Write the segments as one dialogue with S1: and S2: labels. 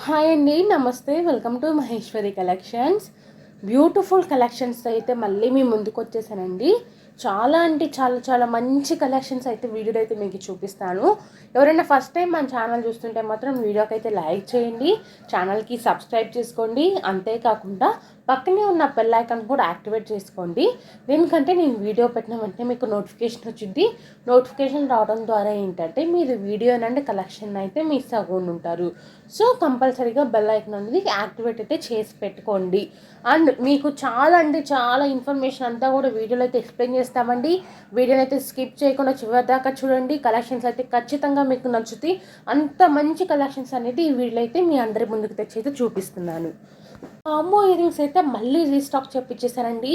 S1: Hi అండి, నమస్తే. Welcome to Maheshwari collections. Beautiful collections అయితే మళ్ళీ మీ ముందుకు వచ్చేసానండి. చాలా అంటే చాలా చాలా మంచి కలెక్షన్స్ అయితే వీడియోలో అయితే మీకు చూపిస్తాను. ఎవరైనా ఫస్ట్ టైం మన ఛానల్ చూస్తుంటే మాత్రం వీడియోకి అయితే లైక్ చేయండి, ఛానల్కి సబ్స్క్రైబ్ చేసుకోండి. అంతేకాకుండా పక్కనే ఉన్న బెల్ ఐకాన్ కూడా యాక్టివేట్ చేసుకోండి. ఎందుకంటే నేను వీడియో పెట్టిన వెంటనే మీకు నోటిఫికేషన్ వచ్చింది. నోటిఫికేషన్ రావడం ద్వారా ఏంటంటే మీరు వీడియో అండ్ కలెక్షన్ అయితే మిస్ అవ్వకుండా ఉంటారు. సో కంపల్సరీగా బెల్ ఐకాన్ అనేది యాక్టివేట్ అయితే చేసి పెట్టుకోండి. అండ్ మీకు చాలా అంటే చాలా ఇన్ఫర్మేషన్ అంతా కూడా వీడియోలో అయితే ఎక్స్ప్లెయిన్ చేస్తామండి. వీడియోని అయితే స్కిప్ చేయకుండా చివరి దాకా చూడండి. కలెక్షన్స్ అయితే ఖచ్చితంగా మీకు నచ్చుతాయి. అంత మంచి కలెక్షన్స్ అనేది ఈ వీడియోలో అయితే మీ అందరి ముందుకు తెచ్చి అయితే చూపిస్తున్నాను. కాంబో ఇయరింగ్స్ అయితే మళ్ళీ రీస్టాక్ చేపించేసానండి.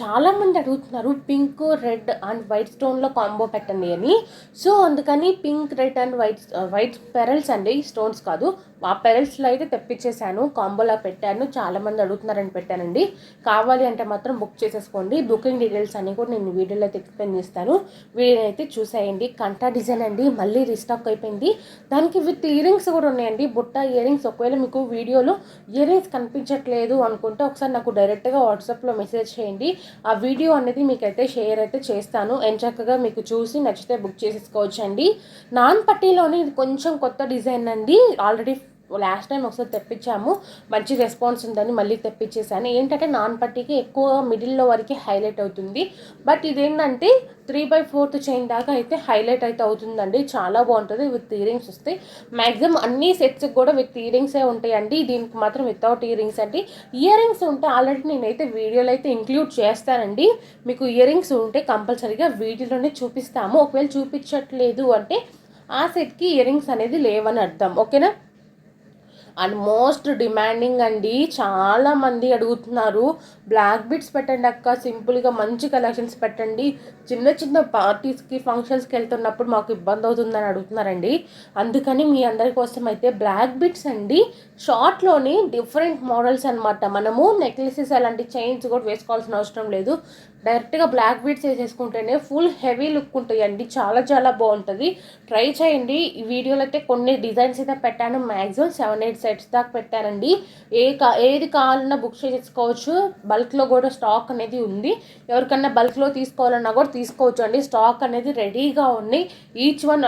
S1: చాలామంది అడుగుతున్నారు పింక్ రెడ్ అండ్ వైట్ స్టోన్లో కాంబో పెట్టండి అని. సో అందుకని pink red and white pearls అండి, స్టోన్స్ కాదు. ఆ పెరల్స్లో అయితే తెప్పించేసాను, కాంబోలా పెట్టాను. చాలామంది అడుగుతున్నారని పెట్టానండి. కావాలి అంటే మాత్రం బుక్ చేసేసుకోండి. బుకింగ్ డీటెయిల్స్ అన్నీ కూడా నేను వీడియోలో అయితే ఎక్స్ప్లెయిన్ చేస్తాను. వీడియోని అయితే చూసేయండి. కంటా డిజైన్ అండి, మళ్ళీ రీస్టాక్ అయిపోయింది. దానికి విత్ ఇయరింగ్స్ కూడా ఉన్నాయండి, బుట్ట ఇయరింగ్స్. ఒకవేళ మీకు వీడియోలో ఇయరింగ్స్ కనిపించట్లేదు అనుకుంటే ఒకసారి నాకు డైరెక్ట్గా వాట్సాప్లో మెసేజ్ చేయండి. ఆ వీడియో అనేది మీకైతే షేర్ అయితే చేస్తాను. ఎంచక్కగా మీకు చూసి నచ్చితే బుక్ చేసేసుకోవచ్చు అండి. నాన్ పట్టీలోని ఇది కొంచెం కొత్త డిజైన్ అండి. ఆల్రెడీ లాస్ట్ టైం ఒకసారి తెప్పించాము, మంచి రెస్పాన్స్ ఉందని మళ్ళీ తెప్పించేసాను. ఏంటంటే నాన్ పట్టీకి ఎక్కువ మిడిల్లో వరకు హైలైట్ అవుతుంది. బట్ ఇదేంటంటే 3/4 చైన్ దాకా అయితే హైలైట్ అయితే అవుతుందండి. చాలా బాగుంటుంది. విత్ ఇయరింగ్స్ వస్తాయి. మ్యాక్సిమం అన్ని సెట్స్కి కూడా విత్ ఇయరింగ్సే ఉంటాయండి. దీనికి మాత్రం వితౌట్ ఇయరింగ్స్ అండి. ఇయరింగ్స్ ఉంటే ఆల్రెడీ నేనైతే వీడియోలో అయితే ఇంక్లూడ్ చేస్తానండి. మీకు ఇయరింగ్స్ ఉంటే కంపల్సరీగా వీడియోలోనే చూపిస్తాము. ఒకవేళ చూపించట్లేదు అంటే ఆ సెట్కి ఇయరింగ్స్ అనేది లేవని అర్థం. ఓకేనా? అండ్ మోస్ట్ డిమాండింగ్ అండి, చాలామంది అడుగుతున్నారు బ్లాక్ బిట్స్ పెట్టండి అక్క, సింపుల్గా మంచి కలెక్షన్స్ పెట్టండి, చిన్న చిన్న పార్టీస్కి ఫంక్షన్స్కి వెళ్తున్నప్పుడు మాకు ఇబ్బంది అవుతుందని అడుగుతున్నారండి. అందుకని మీ అందరి కోసం అయితే బ్లాక్ బిట్స్ అండి, షార్ట్లోని డిఫరెంట్ మోడల్స్ అనమాట. మనము నెక్లెసెస్ అలాంటి చైన్స్ కూడా వేసుకోవాల్సిన అవసరం లేదు. డైరెక్ట్గా బ్లాక్ బీడ్స్ వేసేసుకుంటేనే ఫుల్ హెవీ లుక్ ఉంటాయండి. చాలా చాలా బాగుంటుంది. ట్రై చేయండి. ఈ వీడియోలో అయితే కొన్ని డిజైన్స్ అయితే పెట్టాను. మ్యాక్సిమం 7-8 సెట్స్ దాకా పెట్టానండి. ఏది కావాలన్నా బుక్ చేసుకోవచ్చు. బల్క్లో కూడా స్టాక్ అనేది ఉంది. ఎవరికన్నా బల్క్లో తీసుకోవాలన్నా కూడా తీసుకోవచ్చు అండి. స్టాక్ అనేది రెడీగా ఉన్నాయి. ఈచ్ వన్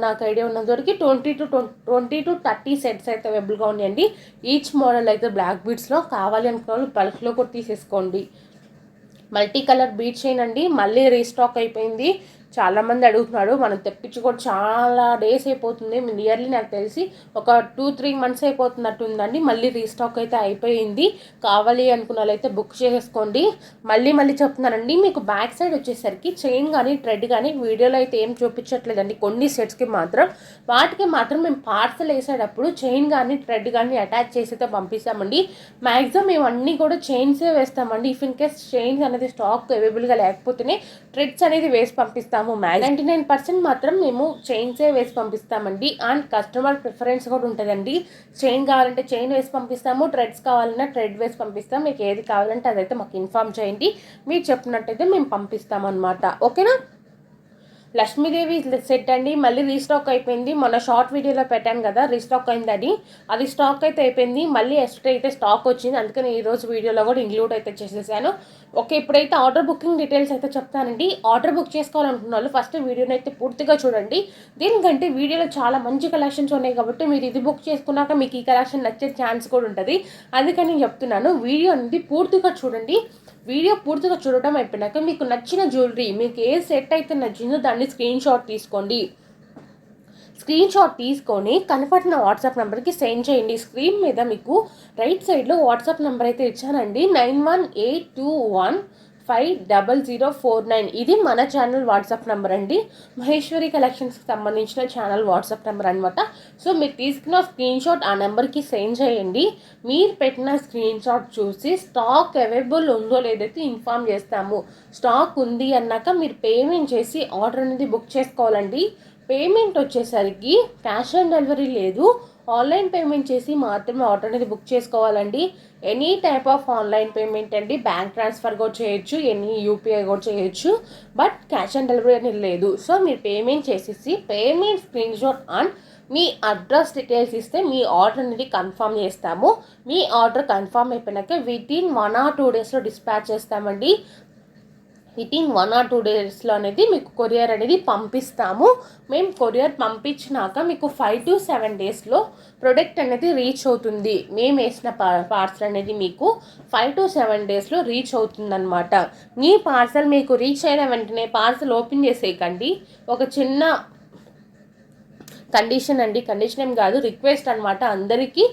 S1: నాకు ఐడియా ఉన్నంత వరకు 20 to 30 సెట్స్ అయితే అవైలబుల్గా ఉన్నాయండి. ఈచ్ మోడల్ అయితే బ్లాక్ బీడ్స్లో కావాలి అనుకున్న వాళ్ళు బల్క్లో కూడా తీసేసుకోండి. మల్టీ కలర్ బీట్ చైన్ అండి, మళ్ళీ రీస్టాక్ అయిపోయింది. చాలామంది అడుగుతున్నారు. మనం తెప్పించి కూడా చాలా డేస్ అయిపోతుంది. నియర్లీ నాకు తెలిసి ఒక 2-3 మంత్స్ అయిపోతున్నట్టుందండి. మళ్ళీ రీస్టాక్ అయితే అయిపోయింది. కావాలి అనుకున్న వాళ్ళైతే బుక్ చేసేసుకోండి. మళ్ళీ చెప్తున్నానండి, మీకు బ్యాక్ సైడ్ వచ్చేసరికి చైన్ కానీ థ్రెడ్ కానీ వీడియోలో అయితే ఏం చూపించట్లేదండి. కొన్ని సెట్స్కి మాత్రం, వాటికి మాత్రం మేము పార్సల్ వేసేటప్పుడు చైన్ కానీ థ్రెడ్ కానీ అటాచ్ చేసి అయితే పంపిస్తామండి. మ్యాక్సిమం మేము అన్నీ కూడా చైన్సే వేస్తామండి. ఇఫ్ ఇన్ కేస్ చైన్స్ అనేది స్టాక్ అవైలబుల్గా లేకపోతేనే థ్రెడ్స్ అనేది వేసి పంపిస్తాము. 99% మాత్రం మేము చైన్సే వేసి పంపిస్తామండి. అండ్ కస్టమర్ ప్రిఫరెన్స్ కూడా ఉంటుందండి. చైన్ కావాలంటే చైన్ వేసి పంపిస్తాము, థ్రెడ్స్ కావాలన్నా థ్రెడ్ వేసి పంపిస్తాం. మీకు ఏది కావాలంటే అదైతే మాకు ఇన్ఫామ్ చేయండి. మీరు చెప్పినట్టయితే మేము పంపిస్తాం అన్నమాట. ఓకేనా? లక్ష్మీదేవి సెట్ అండి, మళ్ళీ రీస్టాక్ అయిపోయింది. మొన్న షార్ట్ వీడియోలో పెట్టాను కదా, రీస్టాక్ అయిందని. అది స్టాక్ అయితే అయిపోయింది. మళ్ళీ ఎక్స్ట్రా అయితే స్టాక్ వచ్చింది. అందుకని ఈరోజు వీడియోలో కూడా ఇంక్లూడ్ అయితే చేసేసాను. ఓకే, ఇప్పుడైతే ఆర్డర్ బుకింగ్ డీటెయిల్స్ అయితే చెప్తానండి. ఆర్డర్ బుక్ చేసుకోవాలనుకున్న వాళ్ళు ఫస్ట్ వీడియోని అయితే పూర్తిగా చూడండి. దీనికంటే వీడియోలో చాలా మంచి కలెక్షన్స్ ఉన్నాయి కాబట్టి మీరు ఇది బుక్ చేసుకున్నాక మీకు ఈ కలెక్షన్ నచ్చే ఛాన్స్ కూడా ఉంటుంది. అందుకని నేను చెప్తున్నాను, వీడియో అనేది పూర్తిగా చూడండి. వీడియో పూర్తిగా చూడటం అయిపోయినాక మీకు నచ్చిన జ్యువెలరీ, మీకు ఏ సెట్ అయితే నచ్చిందో దాన్ని స్క్రీన్ షాట్ తీసుకోండి. స్క్రీన్ షాట్ తీసుకొని కనపడిన వాట్సాప్ నెంబర్కి సెండ్ చేయండి. స్క్రీన్ మీద మీకు రైట్ సైడ్లో వాట్సాప్ నెంబర్ అయితే ఇచ్చానండి, 9182150049. ఇది మన ఛానల్ వాట్సాప్ నెంబర్ అండి. మహేశ్వరి కలెక్షన్స్కి సంబంధించిన ఛానల్ వాట్సాప్ నెంబర్ అనమాట. సో మీరు తీసుకున్న స్క్రీన్ షాట్ ఆ నెంబర్కి సెండ్ చేయండి. మీరు పెట్టిన స్క్రీన్ షాట్ చూసి స్టాక్ అవైలబుల్ ఉందో లేదైతే ఇన్ఫామ్ చేస్తాము. స్టాక్ ఉంది అన్నాక మీరు పేమెంట్ చేసి ఆర్డర్ అనేది బుక్ చేసుకోవాలండి. పేమెంట్ వచ్చేసరికి క్యాష్ ఆన్ డెలివరీ లేదు, ఆన్లైన్ పేమెంట్ చేసి మాత్రమే ఆర్డర్ అనేది బుక్ చేసుకోవాలండి. Any type of online payment అండి, బ్యాంక్ ట్రాన్స్ఫర్ కూడా చేయొచ్చు, ఎనీ యూపీఐ కూడా చేయొచ్చు. బట్ క్యాష్ ఆన్ డెలివరీ అనేది లేదు. సో మీరు పేమెంట్ చేసేసి payment screen shot and me address details ఇస్తే మీ ఆర్డర్ అనేది కన్ఫర్మ్ చేస్తాము. మీ ఆర్డర్ కన్ఫర్మ్ అయిపోయినాక వితిన్ 1 or 2 డేస్లో డిస్పాచ్ చేస్తామండి. వితిన్ 1 or 2 డేస్లో అనేది మీకు కొరియర్ అనేది పంపిస్తాము. మేము కొరియర్ పంపించినాక మీకు 5 to 7 డేస్లో ప్రొడక్ట్ అనేది రీచ్ అవుతుంది. మేము వేసిన పార్సల్ అనేది మీకు 5 to 7 డేస్లో రీచ్ అవుతుందన్నమాట. మీ పార్సల్ మీకు రీచ్ అయిన వెంటనే పార్సల్ ఓపెన్ చేసేయకండి. ఒక చిన్న కండిషన్ ఏం కాదు, రిక్వెస్ట్ అనమాట అందరికీ.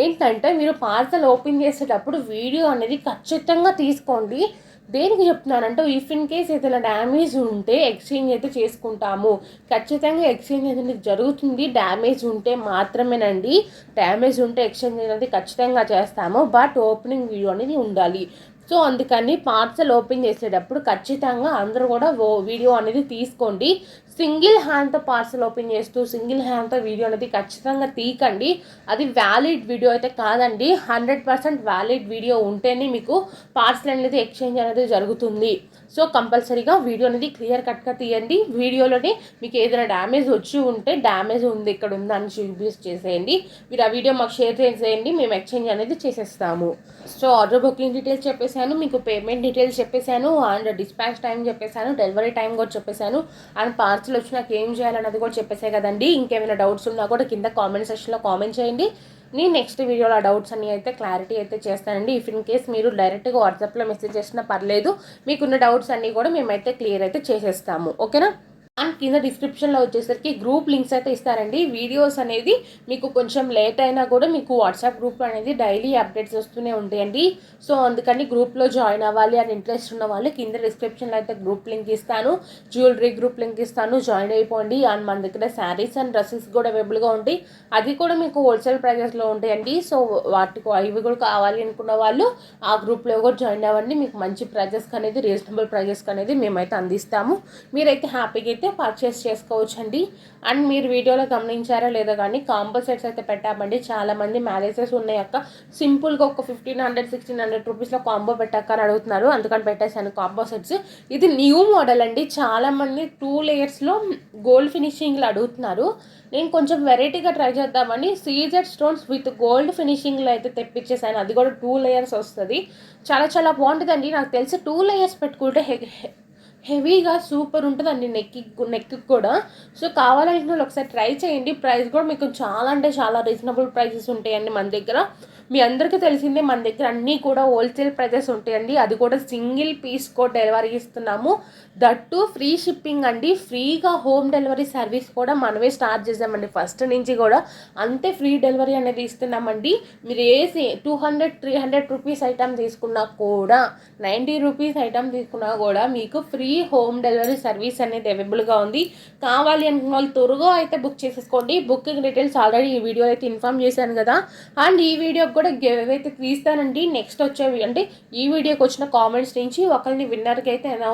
S1: ఏంటంటే మీరు పార్సల్ ఓపెన్ చేసేటప్పుడు వీడియో అనేది ఖచ్చితంగా తీసుకోండి. దేనికి చెప్తున్నానంటే ఇఫ్ ఇన్ కేస్ ఏదైనా డ్యామేజ్ ఉంటే ఎక్స్చేంజ్ అయితే చేసుకుంటాము. ఖచ్చితంగా ఎక్స్చేంజ్ అనేది జరుగుతుంది. డ్యామేజ్ ఉంటే మాత్రమేనండి. డ్యామేజ్ ఉంటే ఎక్స్చేంజ్ అనేది ఖచ్చితంగా చేస్తాము. బట్ ఓపెనింగ్ వీడియో అనేది ఉండాలి. సో అందుకని పార్సల్ ఓపెన్ చేసేటప్పుడు ఖచ్చితంగా అందరూ కూడా వీడియో అనేది తీసుకోండి. సింగిల్ హ్యాండ్తో పార్సల్ ఓపెన్ చేస్తూ సింగిల్ హ్యాండ్తో వీడియో అనేది ఖచ్చితంగా తీయకండి. అది వ్యాలిడ్ వీడియో అయితే కాదండి. 100% వ్యాలిడ్ వీడియో ఉంటేనే మీకు పార్సల్ అనేది ఎక్స్చేంజ్ అనేది జరుగుతుంది. సో కంపల్సరీగా వీడియో అనేది క్లియర్ కట్గా తీయండి. వీడియోలోనే మీకు ఏదైనా డ్యామేజ్ వచ్చి ఉంటే డ్యామేజ్ ఉంది ఇక్కడ ఉందని చేసేయండి. మీరు ఆ వీడియో మాకు షేర్ చేసేయండి. మేము ఎక్స్చేంజ్ అనేది చేసేస్తాము. సో ఆర్డర్ బుకింగ్ డీటెయిల్స్ చెప్పేశాను, మీకు పేమెంట్ డీటెయిల్స్ చెప్పేశాను, అండ్ డిస్పాచ్ టైం చెప్పేశాను, డెలివరీ టైం కూడా చెప్పేశాను, అండ్ పార్సల్ వచ్చి నాకు ఏం చేయాలన్నది కూడా చెప్పేసాయి కదండి. ఇంకేమైనా డౌట్స్ ఉన్నా కూడా కింద కామెంట్ సెక్షన్లో కామెంట్ చేయండి. నేను నెక్స్ట్ వీడియోలో ఆ డౌట్స్ అన్నీ అయితే క్లారిటీ అయితే చేస్తానండి. ఇఫ్ ఇన్ కేస్ మీరు డైరెక్ట్గా వాట్సాప్లో మెసేజ్ చేసినా పర్లేదు, మీకున్న డౌట్స్ అన్నీ కూడా మేమైతే క్లియర్ అయితే చేసేస్తాము. ఓకేనా? అండ్ కింద డిస్క్రిప్షన్లో వచ్చేసరికి గ్రూప్ లింక్స్ అయితే ఇస్తారండి. వీడియోస్ అనేది మీకు కొంచెం లేట్ అయినా కూడా మీకు వాట్సాప్ గ్రూప్ అనేది డైలీ అప్డేట్స్ వస్తూనే ఉంటాయండి. సో అందుకని గ్రూప్లో జాయిన్ అవ్వాలి అని ఇంట్రెస్ట్ ఉన్న వాళ్ళు కింద డిస్క్రిప్షన్లో అయితే గ్రూప్ లింక్ ఇస్తాను, జ్యువెలరీ గ్రూప్ లింక్ ఇస్తాను, జాయిన్ అయిపోండి. అండ్ మన దగ్గర శారీస్ అండ్ డ్రెస్సెస్ కూడా అవైలబుల్గా ఉంటాయి. అది కూడా మీకు హోల్సేల్ ప్రైజెస్లో ఉంటాయండి. సో ఇవి కూడా కావాలి అనుకున్న వాళ్ళు ఆ గ్రూప్లో కూడా జాయిన్ అవ్వండి. మీకు మంచి ప్రైజెస్కి అనేది రీజనబుల్ ప్రైజెస్కి అనేది మేమైతే అందిస్తాము. మీరైతే హ్యాపీగా అయితే పర్చేస్ చేసుకోవచ్చు అండి. అండ్ మీరు వీడియోలో గమనించారా లేదా కానీ కాంబో సెట్స్ అయితే పెట్టామండి. చాలామంది మ్యారేజెస్ ఉన్నాయి అక్క, సింపుల్గా ఒక 1500-1600 రూపీస్లో కాంబో పెట్టాక అని అడుగుతున్నారు. అందుకని పెట్టేశాను కాంబో సెట్స్. ఇది న్యూ మోడల్ అండి. చాలామంది 2 లేయర్స్లో గోల్డ్ ఫినిషింగ్లో అడుగుతున్నారు. నేను కొంచెం వెరైటీగా ట్రై చేద్దామని సీజెడ్ స్టోన్స్ విత్ గోల్డ్ ఫినిషింగ్లో అయితే తెప్పించేసాను. అది కూడా 2 లేయర్స్ వస్తుంది. చాలా చాలా బాగుంటుందండి. నాకు తెలిసి 2 లేయర్స్ పెట్టుకుంటే హెవీగా సూపర్ ఉంటుందండి నెక్కి కూడా. సో కావాలంటే వాళ్ళు ఒకసారి ట్రై చేయండి. ప్రైస్ కూడా మీకు చాలా అంటే చాలా రీజనబుల్ ప్రైసెస్ ఉంటాయండి మన దగ్గర. మీ అందరికీ తెలిసిందే మన దగ్గర అన్నీ కూడా హోల్సేల్ ప్రైజెస్ ఉంటాయండి. అది కూడా సింగిల్ పీస్ కూడా డెలివరీ ఇస్తున్నాము. దట్టు ఫ్రీ షిప్పింగ్ అండి. ఫ్రీగా హోమ్ డెలివరీ సర్వీస్ కూడా మనమే స్టార్ట్ చేసామండి. ఫస్ట్ నుంచి కూడా అంతే ఫ్రీ డెలివరీ అనేది ఇస్తున్నామండి. మీరు 200-300 రూపీస్ ఐటమ్ తీసుకున్నా కూడా 90 రూపీస్ ఐటమ్ తీసుకున్నా కూడా మీకు ఫ్రీ హోమ్ డెలివరీ సర్వీస్ అనేది అవైలబుల్గా ఉంది. కావాలి అనుకున్న వాళ్ళు త్వరగా అయితే బుక్ చేసేసుకోండి. బుకింగ్ డీటెయిల్స్ ఆల్రెడీ ఈ వీడియో అయితే ఇన్ఫామ్ చేశాను కదా. అండ్ ఈ వీడియో కూడా గివ్ అయితే తీస్తానండి. నెక్స్ట్ వచ్చే అంటే ఈ వీడియోకి వచ్చిన కామెంట్స్ నుంచి ఒకరిని విన్నర్కి అయితే అనౌన్స్